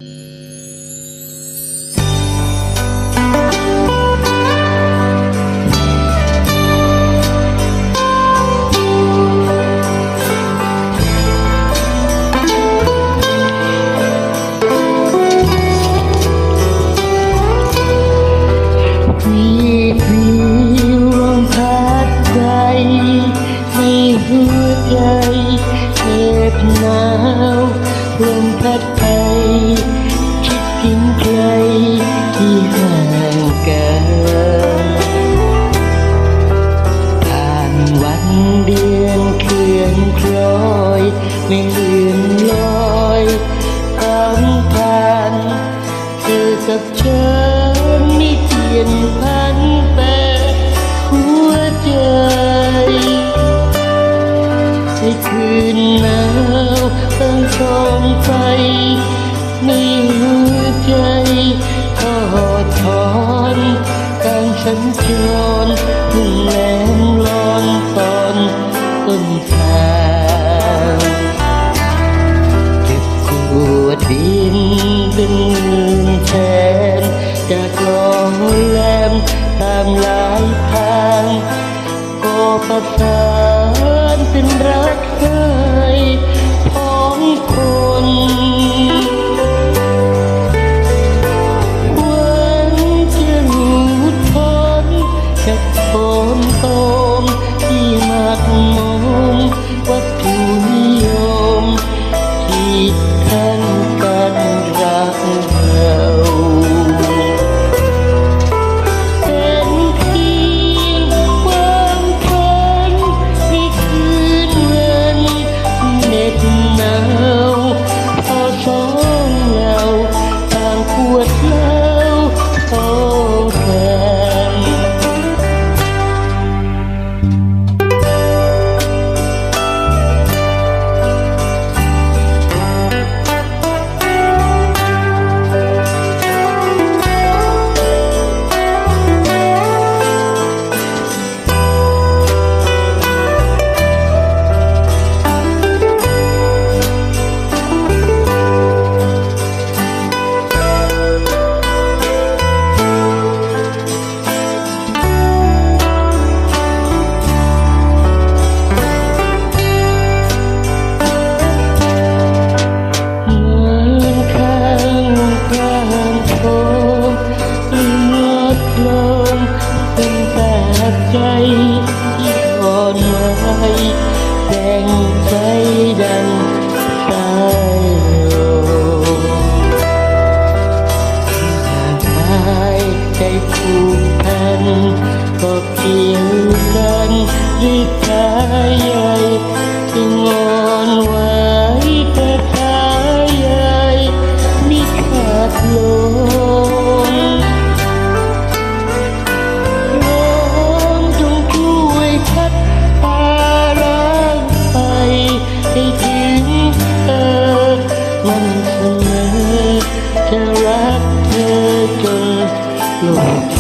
หนาวลมพัดไปคิดถึงใครที่ห่างกันผ่านวันเดือนเคลื่อนคล้อยไม่เลือนลอยผ่านเธอกับฉันไม่เปลี่ยนพันแปรหัวใจในคืนหนาวตั้งกองไฟในหัวใจทอดถอนการสัญจรมุ่งแหลมร้อนตอนต้นทางเก็บขวดดินเป็นเงินแทนจากลองแหลมตามหลายทางก็ประสานเป็นรักให้พ้องคนหวังจะหลุดพ้นจากโคนตมที่มากมองวัตถุนิยมที่ท่านกันรักเราใจที่อ่อนไหวแสงไฟดังสายลมห่างหายใจผูกพันก็เกี่ยวกันด้วยกายใหญ่ที่งอนไหวแต่ขาใหญ่มิขาดลงมันเสมอจะรักเธอจนโลก